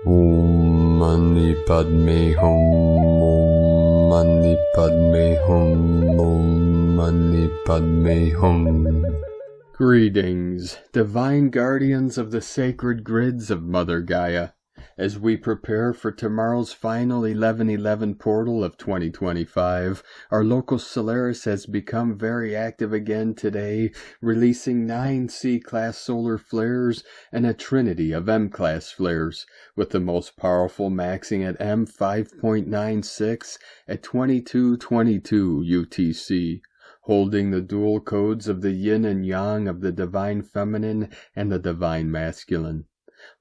Om Mani Padme Hum. Om Mani Padme Hum. Om Mani Padme Hum. Greetings, divine guardians of the sacred grids of Mother Gaia, as we prepare for tomorrow's final 11/11 portal of 2025. Our local Solaris has become very active again today, releasing 9 C-class solar flares and a trinity of M-class flares, with the most powerful maxing at M5.96 at 2222 UTC. Holding the dual codes of the yin and yang of the divine feminine and the divine masculine.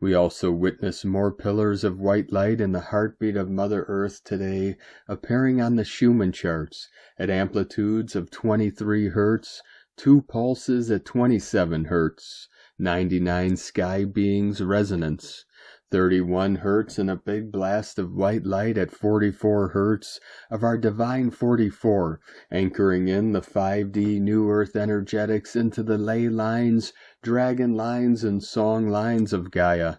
We also witness more pillars of white light in the heartbeat of Mother Earth today, appearing on the Schumann charts at amplitudes of 23 Hz, 2 pulses at 27 Hz, 99 sky beings resonance, 31 Hz and a big blast of white light at 44 Hz of our divine 44, anchoring in the 5D New Earth energetics into the ley lines, dragon lines, and song lines of Gaia.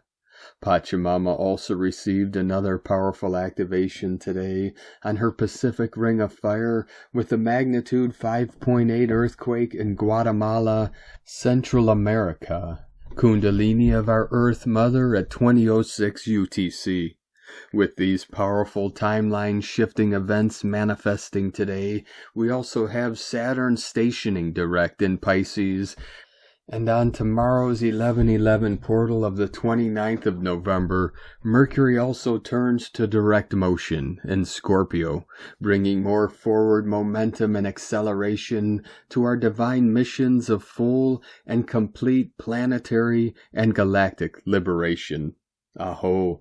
Pachamama also received another powerful activation today on her Pacific Ring of Fire with the magnitude 5.8 earthquake in Guatemala, Central America. Kundalini of our Earth Mother at 2006 UTC. With these powerful timeline-shifting events manifesting today, we also have Saturn stationing direct in Pisces, and on tomorrow's 11/11 portal of the 29th of November, Mercury also turns to direct motion in Scorpio, bringing more forward momentum and acceleration to our divine missions of full and complete planetary and galactic liberation. A'ho.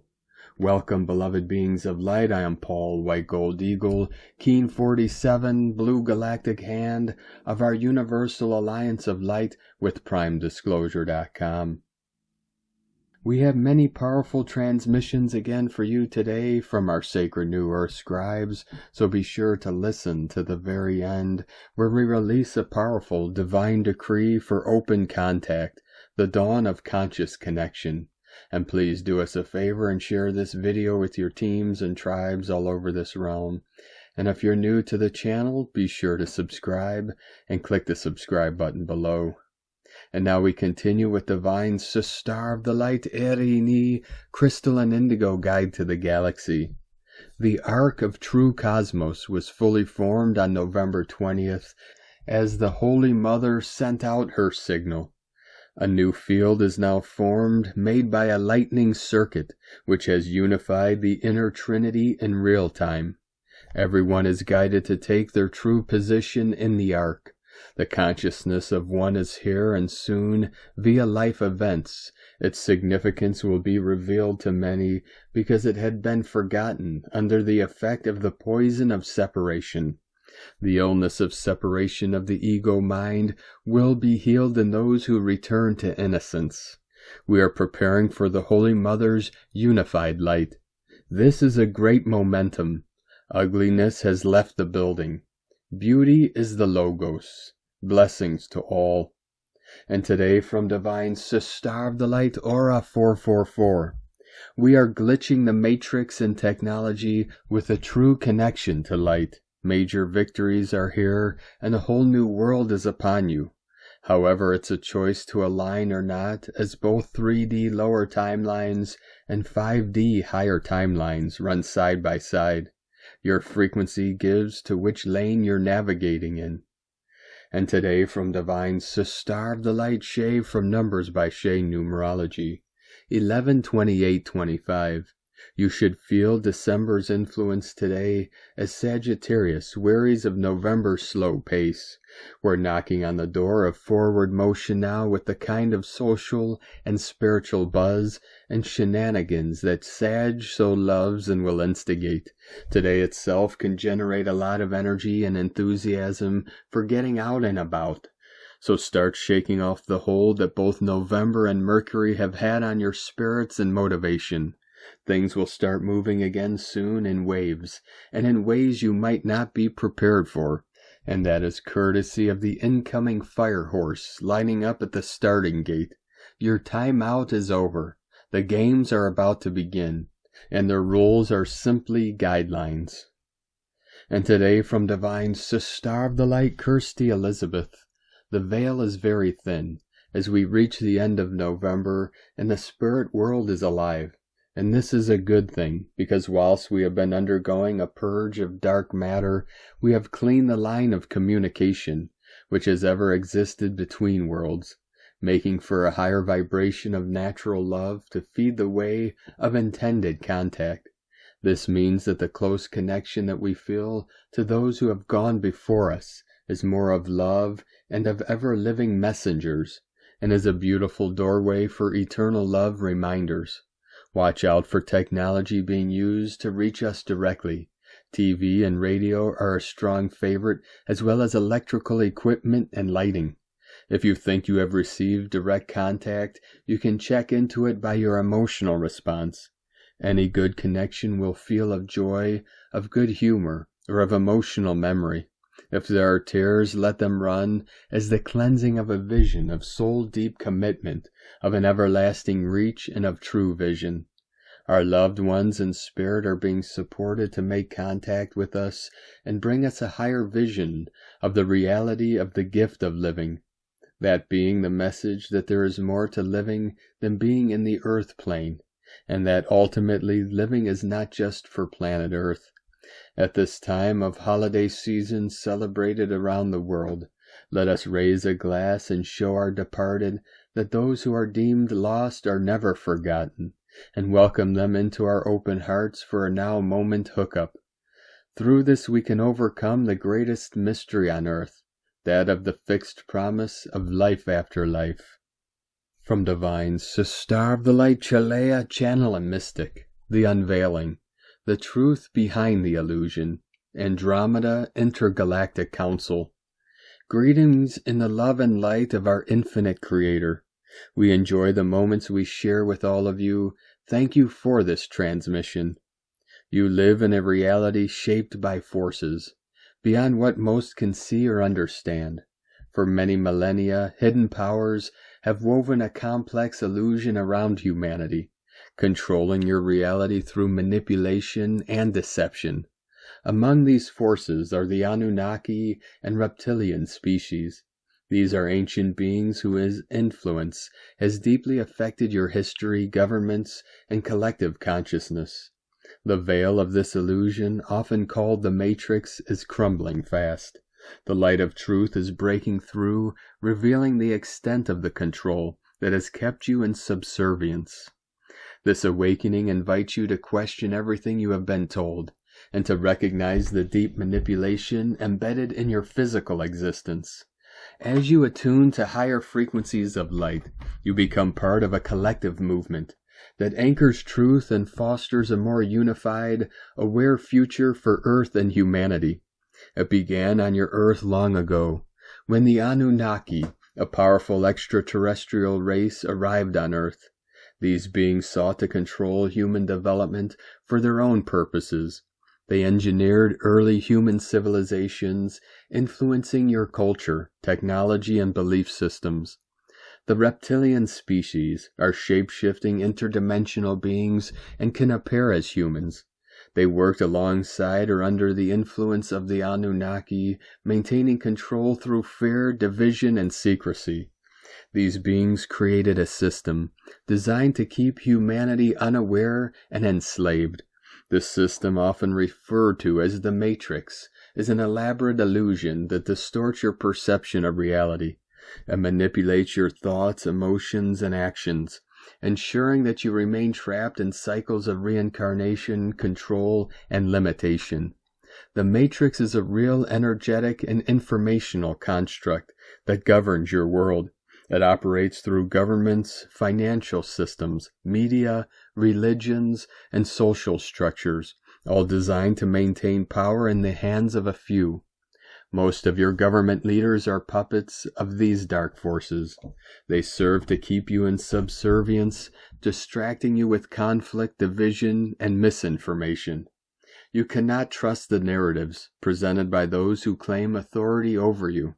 Welcome, beloved beings of light. I am Paul, White Gold Eagle, Keen 47, Blue Galactic Hand of our Universal Alliance of Light with PrimeDisclosure.com. We have many powerful transmissions again for you today from our Sacred New Earth scribes, so be sure to listen to the very end, where we release a powerful divine decree for open contact, the dawn of conscious connection. And please do us a favor and share this video with your teams and tribes all over this realm. And if you're new to the channel, be sure to subscribe and click the subscribe button below. And now we continue with Divine Star of the Light Erini, Crystal and Indigo Guide to the Galaxy. The Ark of True Cosmos was fully formed on November 20th as the Holy Mother sent out her signal. A new field is now formed, made by a lightning circuit, which has unified the inner Trinity in real time. Everyone is guided to take their true position in the Ark. The consciousness of one is here, and soon, via life events, its significance will be revealed to many, because it had been forgotten under the effect of the poison of separation. The illness of separation of the ego mind will be healed in those who return to innocence. We are preparing for the Holy Mother's unified light. This is a great momentum. Ugliness has left the building. Beauty is the Logos. Blessings to all. And today from Divine Star of the Light Aura 444. We are glitching the matrix in technology with a true connection to light. Major victories are here, and a whole new world is upon you. However, it's a choice to align or not, as both 3D lower timelines and 5D higher timelines run side by side. Your frequency gives to which lane you're navigating in. And today from Divine Star of the Light Shay from Numbers by Shay Numerology, 11/28/25. You should feel December's influence today as Sagittarius wearies of November's slow pace. We're knocking on the door of forward motion now with the kind of social and spiritual buzz and shenanigans that Sag so loves and will instigate. Today itself can generate a lot of energy and enthusiasm for getting out and about. So start shaking off the hold that both November and Mercury have had on your spirits and motivation. Things will start moving again soon in waves, and in ways you might not be prepared for, and that is courtesy of the incoming fire horse lining up at the starting gate. Your time out is over. The games are about to begin. and their rules are simply guidelines. And today from Divines to Starve the Light, Kirsty Elizabeth, the veil is very thin as we reach the end of November and the spirit world is alive. And this is a good thing, because whilst we have been undergoing a purge of dark matter, we have cleaned the line of communication which has ever existed between worlds, making for a higher vibration of natural love to feed the way of intended contact. This means that the close connection that we feel to those who have gone before us is more of love and of ever-living messengers, and is a beautiful doorway for eternal love reminders. Watch out for technology being used to reach us directly. TV and radio are a strong favorite, as well as electrical equipment and lighting. If you think you have received direct contact, you can check into it by your emotional response. Any good connection will feel of joy, of good humor, or of emotional memory. If there are tears, let them run as the cleansing of a vision of soul-deep commitment, of an everlasting reach, and of true vision. Our loved ones in spirit are being supported to make contact with us and bring us a higher vision of the reality of the gift of living, that being the message that there is more to living than being in the earth plane, and that ultimately living is not just for planet Earth. At this time of holiday season celebrated around the world, let us raise a glass and show our departed that those who are deemed lost are never forgotten, and welcome them into our open hearts for a now moment hookup. Through this we can overcome the greatest mystery on earth, that of the fixed promise of life after life. From Divines to Starve the Light, Chalea, Channel and Mystic, the Unveiling, the Truth Behind the Illusion, Andromeda Intergalactic Council. Greetings in the love and light of our infinite Creator. We enjoy the moments we share with all of you. Thank you for this transmission. You live in a reality shaped by forces beyond what most can see or understand. For many millennia, hidden powers have woven a complex illusion around humanity, controlling your reality through manipulation and deception. Among these forces are the Anunnaki and reptilian species. These are ancient beings whose influence has deeply affected your history, governments, and collective consciousness. The veil of this illusion, often called the Matrix, is crumbling fast. The light of truth is breaking through, revealing the extent of the control that has kept you in subservience. This awakening invites you to question everything you have been told, and to recognize the deep manipulation embedded in your physical existence. As you attune to higher frequencies of light, you become part of a collective movement that anchors truth and fosters a more unified, aware future for Earth and humanity. It began on your Earth long ago, when the Anunnaki, a powerful extraterrestrial race, arrived on Earth. These beings sought to control human development for their own purposes. They engineered early human civilizations, influencing your culture, technology, and belief systems. The reptilian species are shape-shifting interdimensional beings and can appear as humans. They worked alongside or under the influence of the Anunnaki, maintaining control through fear, division, and secrecy. These beings created a system designed to keep humanity unaware and enslaved. This system, often referred to as the Matrix, is an elaborate illusion that distorts your perception of reality and manipulates your thoughts, emotions, and actions, ensuring that you remain trapped in cycles of reincarnation, control, and limitation. The Matrix is a real energetic and informational construct that governs your world. It operates through governments, financial systems, media, religions, and social structures, all designed to maintain power in the hands of a few. Most of your government leaders are puppets of these dark forces. They serve to keep you in subservience, distracting you with conflict, division, and misinformation. You cannot trust the narratives presented by those who claim authority over you.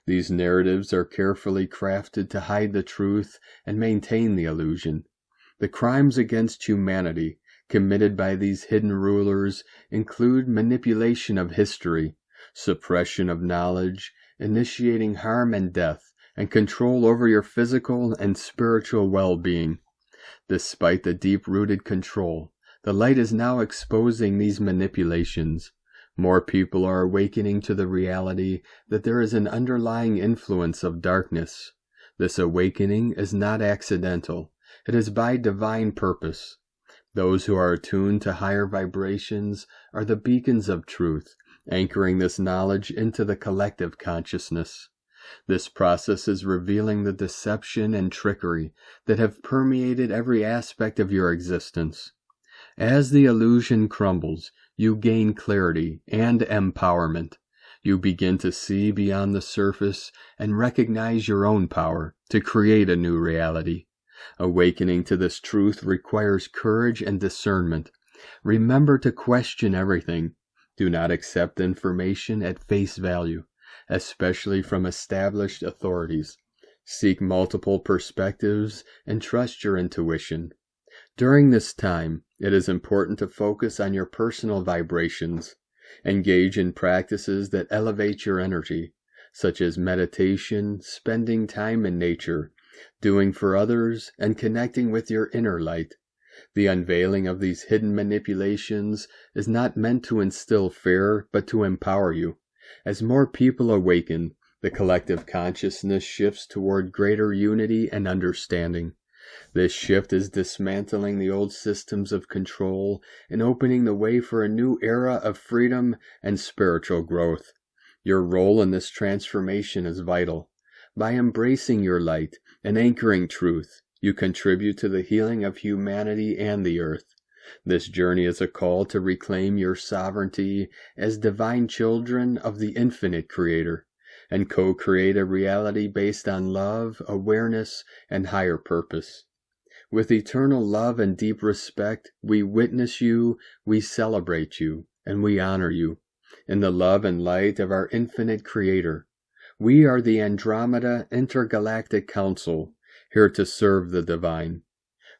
These narratives are carefully crafted to hide the truth and maintain the illusion. The crimes against humanity committed by these hidden rulers include manipulation of history, suppression of knowledge, initiating harm and death, and control over your physical and spiritual well-being. Despite the deep-rooted control, the light is now exposing these manipulations. More people are awakening to the reality that there is an underlying influence of darkness. This awakening is not accidental. It is by divine purpose. Those who are attuned to higher vibrations are the beacons of truth, anchoring this knowledge into the collective consciousness. This process is revealing the deception and trickery that have permeated every aspect of your existence. As the illusion crumbles, you gain clarity and empowerment. You begin to see beyond the surface and recognize your own power to create a new reality. Awakening to this truth requires courage and discernment. Remember to question everything. Do not accept information at face value, especially from established authorities. Seek multiple perspectives and trust your intuition. During this time, it is important to focus on your personal vibrations. Engage in practices that elevate your energy, such as meditation, spending time in nature, doing for others, and connecting with your inner light. The unveiling of these hidden manipulations is not meant to instill fear, but to empower you. As more people awaken, the collective consciousness shifts toward greater unity and understanding. This shift is dismantling the old systems of control and opening the way for a new era of freedom and spiritual growth. Your role in this transformation is vital. By embracing your light and anchoring truth, you contribute to the healing of humanity and the earth. This journey is a call to reclaim your sovereignty as divine children of the infinite Creator, and co-create a reality based on love, awareness, and higher purpose. With eternal love and deep respect, we witness you, we celebrate you, and we honor you. In the love and light of our infinite Creator, we are the Andromeda Intergalactic Council, here to serve the divine.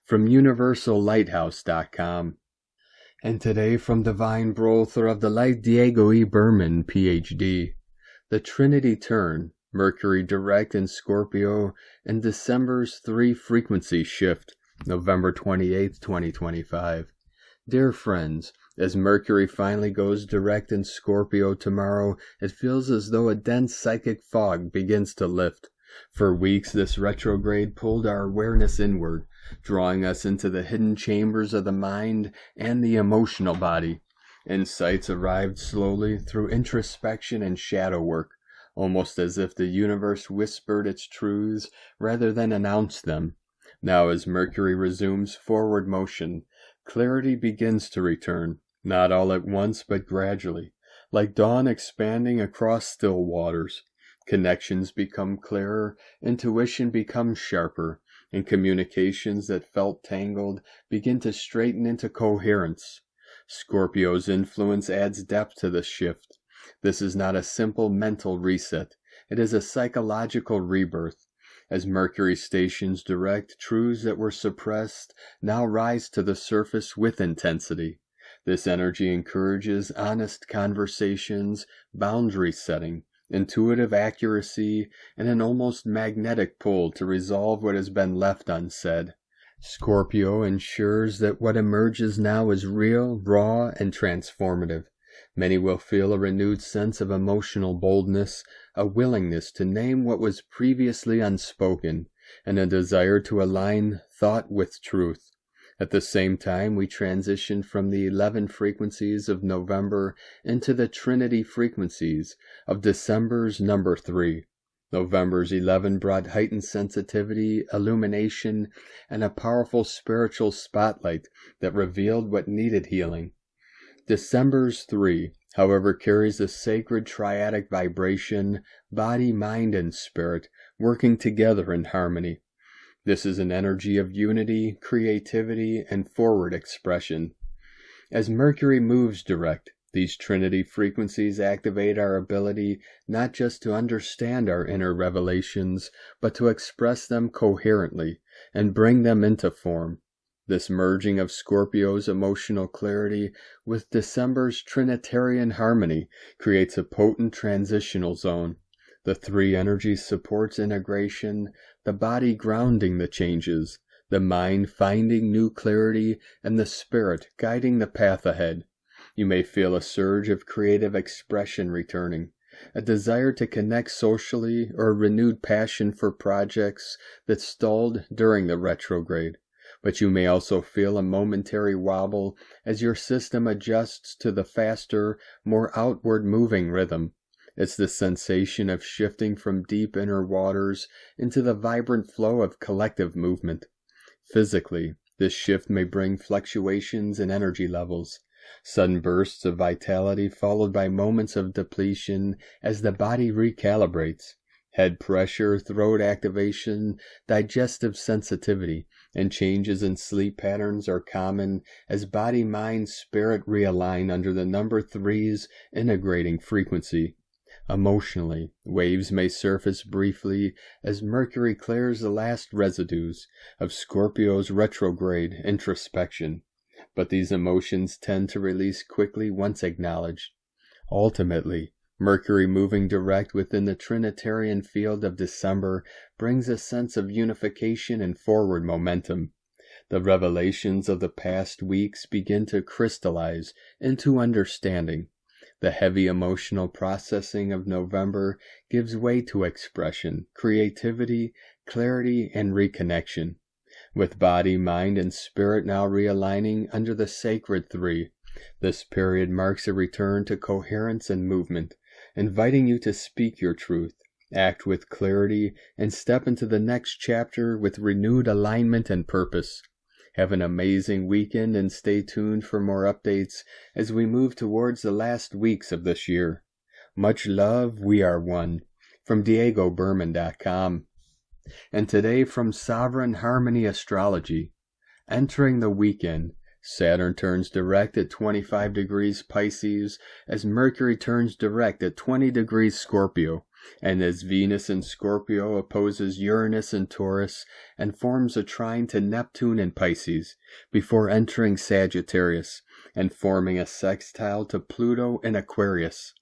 From UniversalLighthouse.com. And today from Divine Brother of the Light, Diego E. Berman, Ph.D. The Trinity turn, Mercury direct in Scorpio, and December's 3 frequency shift, November 28, 2025. Dear friends, as Mercury finally goes direct in Scorpio tomorrow, it feels as though a dense psychic fog begins to lift. For weeks, this retrograde pulled our awareness inward, drawing us into the hidden chambers of the mind and the emotional body. Insights arrived slowly through introspection and shadow work, almost as if the universe whispered its truths rather than announced them. Now, as Mercury resumes forward motion, clarity begins to return, not all at once but gradually, like dawn expanding across still waters. Connections become clearer, intuition becomes sharper, and communications that felt tangled begin to straighten into coherence. Scorpio's influence adds depth to the shift. This is not a simple mental reset. It is a psychological rebirth. As Mercury stations direct, truths that were suppressed now rise to the surface with intensity. This energy encourages honest conversations, boundary setting, intuitive accuracy, and an almost magnetic pull to resolve what has been left unsaid. Scorpio ensures that what emerges now is real, raw, and transformative. Many will feel a renewed sense of emotional boldness, a willingness to name what was previously unspoken, and a desire to align thought with truth. At the same time, we transition from the 11 frequencies of November into the Trinity frequencies of December's number 3. November's 11 brought heightened sensitivity, illumination, and a powerful spiritual spotlight that revealed what needed healing. December's 3, however, carries a sacred triadic vibration, body, mind, and spirit, working together in harmony. This is an energy of unity, creativity, and forward expression. As Mercury moves direct, these Trinity frequencies activate our ability not just to understand our inner revelations, but to express them coherently and bring them into form. This merging of Scorpio's emotional clarity with December's Trinitarian harmony creates a potent transitional zone. The three energies supports integration, the body grounding the changes, the mind finding new clarity, and the spirit guiding the path ahead. You may feel a surge of creative expression returning, a desire to connect socially, or a renewed passion for projects that stalled during the retrograde. But you may also feel a momentary wobble as your system adjusts to the faster, more outward-moving rhythm. It's the sensation of shifting from deep inner waters into the vibrant flow of collective movement. Physically, this shift may bring fluctuations in energy levels, sudden bursts of vitality followed by moments of depletion as the body recalibrates. Head pressure, throat activation, digestive sensitivity, and changes in sleep patterns are common as body, mind, spirit realign under the number 3's integrating frequency. Emotionally, waves may surface briefly as Mercury clears the last residues of Scorpio's retrograde introspection, but these emotions tend to release quickly once acknowledged. Ultimately, Mercury moving direct within the Trinitarian field of December brings a sense of unification and forward momentum. The revelations of the past weeks begin to crystallize into understanding. The heavy emotional processing of November gives way to expression, creativity, clarity, and reconnection. With body, mind, and spirit now realigning under the sacred 3, this period marks a return to coherence and movement, inviting you to speak your truth, act with clarity, and step into the next chapter with renewed alignment and purpose. Have an amazing weekend and stay tuned for more updates as we move towards the last weeks of this year. Much love, we are one. From DiegoBerman.com. And today from Sovereign Harmony Astrology. Entering the weekend, Saturn turns direct at 25 degrees Pisces as Mercury turns direct at 20 degrees Scorpio, and as Venus in Scorpio opposes Uranus in Taurus and forms a trine to Neptune in Pisces before entering Sagittarius and forming a sextile to Pluto in Aquarius.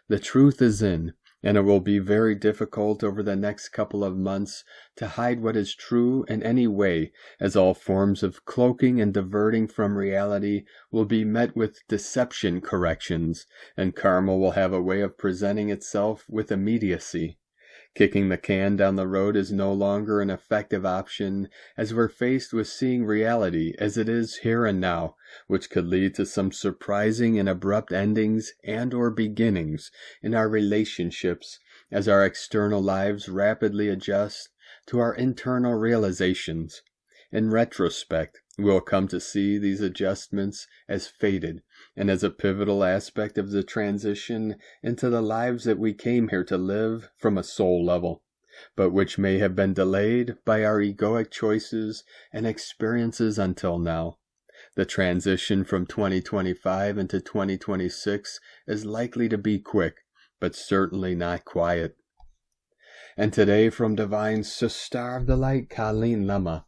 The truth is in, and it will be very difficult over the next couple of months to hide what is true in any way, as all forms of cloaking and diverting from reality will be met with deception corrections, and karma will have a way of presenting itself with immediacy. Kicking the can down the road is no longer an effective option, as we're faced with seeing reality as it is here and now, which could lead to some surprising and abrupt endings and/or beginnings in our relationships as our external lives rapidly adjust to our internal realizations. In retrospect, we'll come to see these adjustments as fated and as a pivotal aspect of the transition into the lives that we came here to live from a soul level, but which may have been delayed by our egoic choices and experiences until now. The transition from 2025 into 2026 is likely to be quick, but certainly not quiet. And today from Divine Sister of the Light, Colleen Lemma.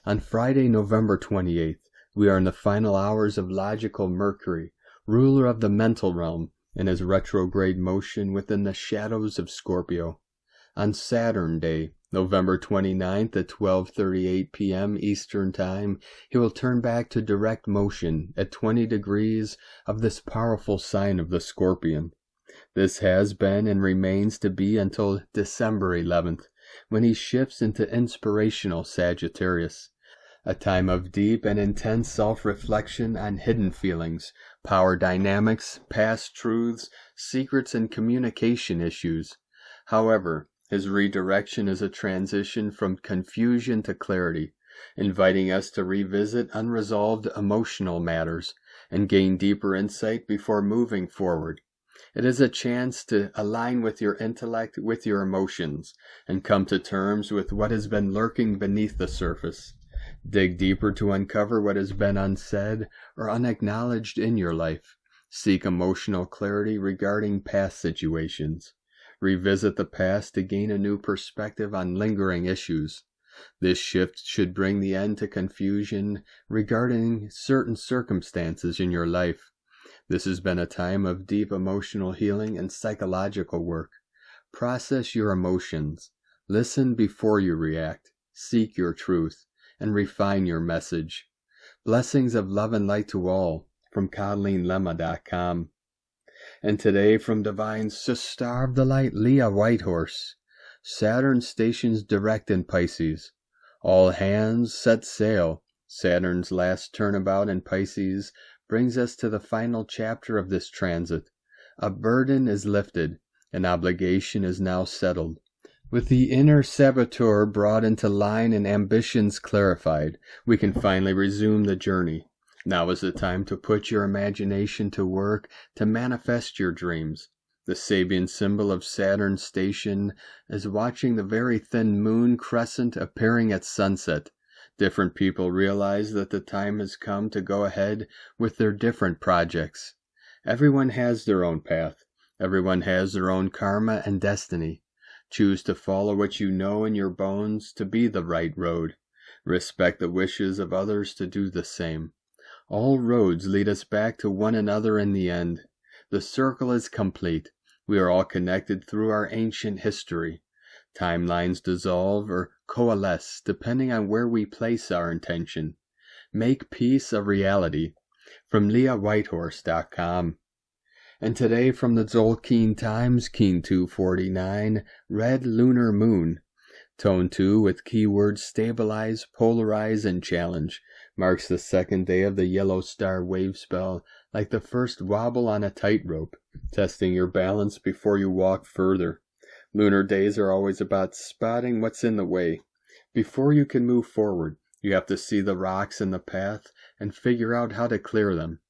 On Friday, November 28th, we are in the final hours of logical Mercury, ruler of the mental realm, in his retrograde motion within the shadows of Scorpio. On Saturn Day, November 29th at 12:38 p.m. Eastern Time, he will turn back to direct motion at 20 degrees of this powerful sign of the Scorpion. This has been and remains to be until December 11th, when he shifts into inspirational Sagittarius, a time of deep and intense self-reflection on hidden feelings, power dynamics, past truths, secrets, and communication issues. However, his redirection is a transition from confusion to clarity, inviting us to revisit unresolved emotional matters and gain deeper insight before moving forward. It is a chance to align with your intellect with your emotions and come to terms with what has been lurking beneath the surface. Dig deeper to uncover what has been unsaid or unacknowledged in your life. Seek emotional clarity regarding past situations. Revisit the past to gain a new perspective on lingering issues. This shift should bring the end to confusion regarding certain circumstances in your life. This has been a time of deep emotional healing and psychological work. Process your emotions. Listen before you react. Seek your truth and refine your message. Blessings of love and light to all from CodelineLemma.com. And today from Divine Sister of the Light, Leah Whitehorse. Saturn stations direct in Pisces. All hands set sail. Saturn's last turnabout in Pisces brings us to the final chapter of this transit. A burden is lifted. An obligation is now settled. With the inner saboteur brought into line and ambitions clarified, we can finally resume the journey. Now is the time to put your imagination to work to manifest your dreams. The Sabian symbol of Saturn's station is watching the very thin moon crescent appearing at sunset. Different people realize that the time has come to go ahead with their different projects. Everyone has their own path. Everyone has their own karma and destiny. Choose to follow what you know in your bones to be the right road. Respect the wishes of others to do the same. All roads lead us back to one another in the end. The circle is complete. We are all connected through our ancient history. Timelines dissolve or coalesce depending on where we place our intention. Make peace a reality. From LeahWhitehorse.com. And today from the Tzolk'in Times, Keen 249, Red Lunar Moon. Tone 2 with keywords stabilize, polarize, and challenge. Marks the second day of the yellow star wave spell, like the first wobble on a tightrope, testing your balance before you walk further. Lunar days are always about spotting what's in the way. Before you can move forward, you have to see the rocks in the path and figure out how to clear them.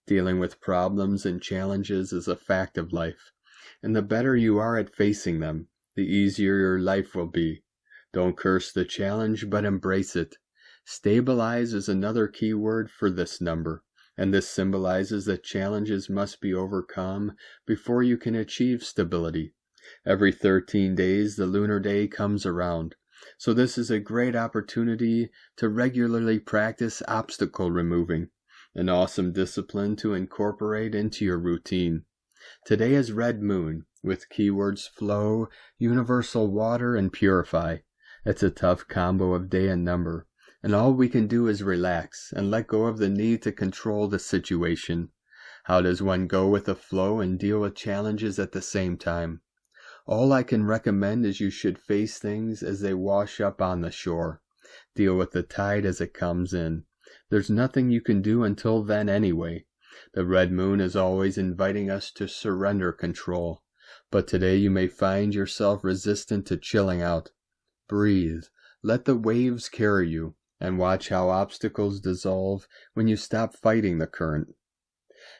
Dealing with problems and challenges is a fact of life, and the better you are at facing them, the easier your life will be. Don't curse the challenge, but embrace it. Stabilize is another key word for this number, and this symbolizes that challenges must be overcome before you can achieve stability. Every 13 days the lunar day comes around, so this is a great opportunity to regularly practice obstacle removing, an awesome discipline to incorporate into your routine. Today is Red Moon, with keywords flow, universal water, and purify. It's a tough combo of day and number, and all we can do is relax and let go of the need to control the situation. How does one go with the flow and deal with challenges at the same time? All I can recommend is you should face things as they wash up on the shore. Deal with the tide as it comes in. There's nothing you can do until then anyway. The red moon is always inviting us to surrender control, but today you may find yourself resistant to chilling out. Breathe, let the waves carry you, and watch how obstacles dissolve when you stop fighting the current.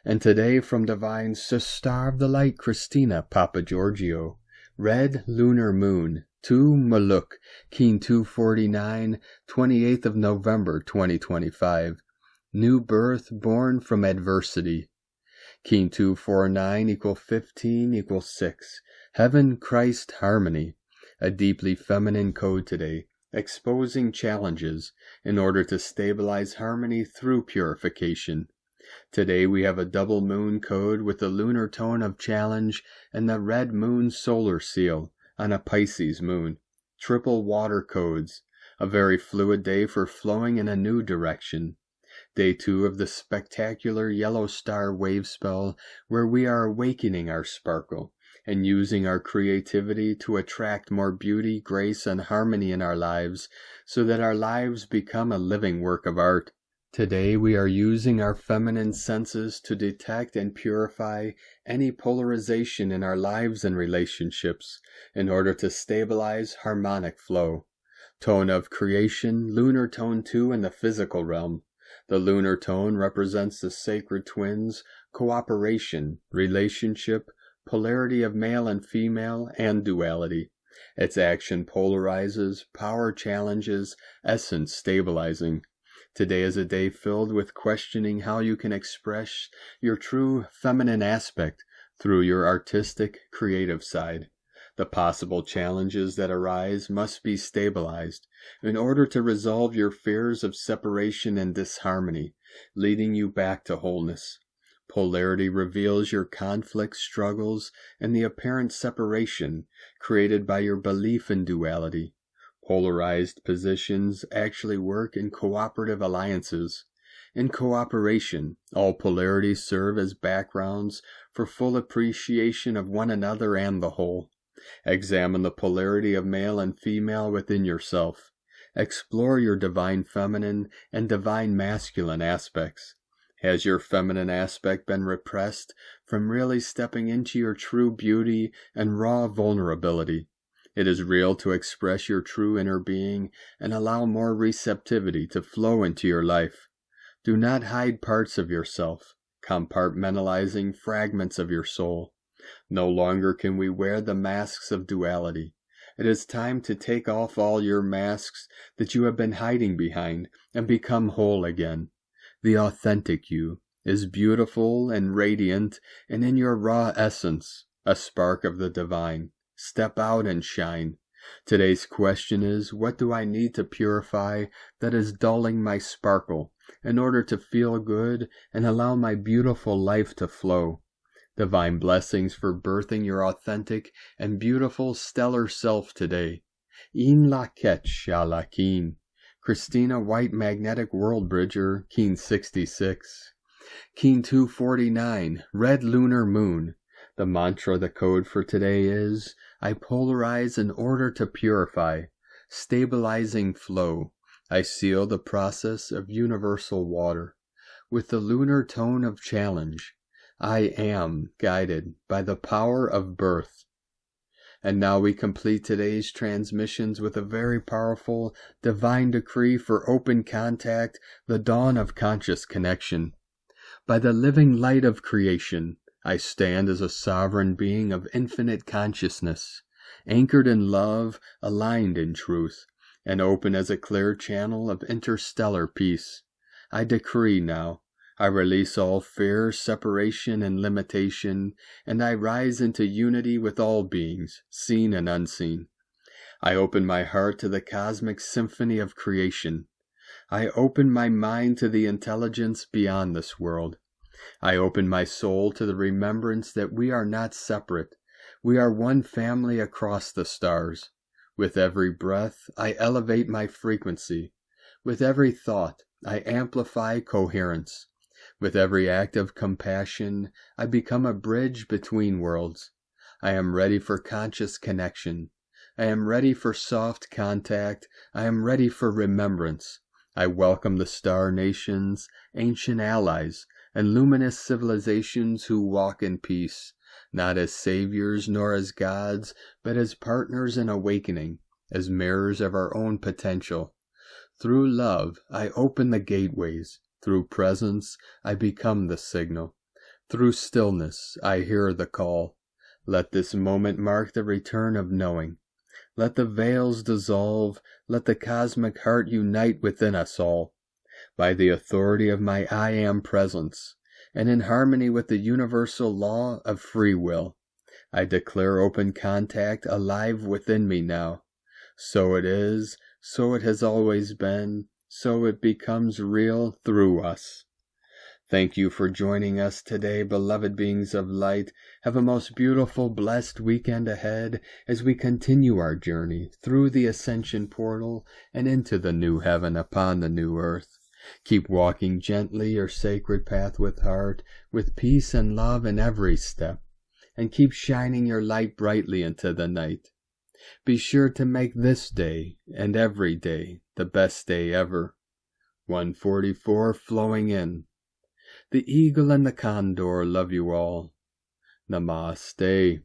And today from Divine Sister of the Light, Christina Papagiorgio, Red Lunar Moon, 2 Maluk, Keen 249, 28th of November 2025. New birth born from adversity. Keen 249 = 15 = 6. Heaven, Christ, harmony. A deeply feminine code today, exposing challenges in order to stabilize harmony through purification. Today we have a double moon code with the lunar tone of challenge and the red moon solar seal on a Pisces moon. Triple water codes, a very fluid day for flowing in a new direction. Day 2 of the spectacular yellow star wave spell, where we are awakening our sparkle and using our creativity to attract more beauty, grace, and harmony in our lives so that our lives become a living work of art. Today we are using our feminine senses to detect and purify any polarization in our lives and relationships in order to stabilize harmonic flow. Tone of creation, lunar tone 2 in the physical realm. The lunar tone represents the sacred twins, cooperation, relationship, polarity of male and female, and duality. Its action polarizes, power challenges, essence stabilizing. Today is a day filled with questioning how you can express your true feminine aspect through your artistic, creative side. The possible challenges that arise must be stabilized in order to resolve your fears of separation and disharmony, leading you back to wholeness. Polarity reveals your conflicts, struggles, and the apparent separation created by your belief in duality. Polarized positions actually work in cooperative alliances. In cooperation, all polarities serve as backgrounds for full appreciation of one another and the whole. Examine the polarity of male and female within yourself. Explore your divine feminine and divine masculine aspects. Has your feminine aspect been repressed from really stepping into your true beauty and raw vulnerability? It is real to express your true inner being and allow more receptivity to flow into your life. Do not hide parts of yourself, compartmentalizing fragments of your soul. No longer can we wear the masks of duality. It is time to take off all your masks that you have been hiding behind and become whole again. The authentic you is beautiful and radiant and in your raw essence, a spark of the divine. Step out and shine. Today's question is, what do I need to purify that is dulling my sparkle in order to feel good and allow my beautiful life to flow? Divine blessings for birthing your authentic and beautiful stellar self today. In laket shalakin. Christina White Magnetic World Bridger, Keen 66. Keen 249, Red Lunar Moon. The mantra, the code for today is, I polarize in order to purify, stabilizing flow. I seal the process of universal water. With the lunar tone of challenge, I am guided by the power of birth. And now we complete today's transmissions with a very powerful divine decree for open contact, the dawn of conscious connection. By the living light of creation, I stand as a sovereign being of infinite consciousness, anchored in love, aligned in truth, and open as a clear channel of interstellar peace. I decree now, I release all fear, separation, and limitation, and I rise into unity with all beings, seen and unseen. I open my heart to the cosmic symphony of creation. I open my mind to the intelligence beyond this world. I open my soul to the remembrance that we are not separate. We are one family across the stars. With every breath, I elevate my frequency. With every thought, I amplify coherence. With every act of compassion, I become a bridge between worlds. I am ready for conscious connection. I am ready for soft contact. I am ready for remembrance. I welcome the star nations, ancient allies, and luminous civilizations who walk in peace, not as saviors nor as gods, but as partners in awakening, as mirrors of our own potential. Through love, I open the gateways. Through presence, I become the signal. Through stillness, I hear the call. Let this moment mark the return of knowing. Let the veils dissolve. Let the cosmic heart unite within us all. By the authority of my I Am presence, and in harmony with the universal law of free will, I declare open contact alive within me now. So it is, so it has always been, so it becomes real through us. Thank you for joining us today, beloved beings of light. Have a most beautiful, blessed weekend ahead as we continue our journey through the ascension portal and into the new heaven upon the new earth. Keep walking gently your sacred path with heart, with peace and love in every step, and keep shining your light brightly into the night. Be sure to make this day and every day the best day ever. 144 flowing in. The eagle and the condor love you all. Namaste.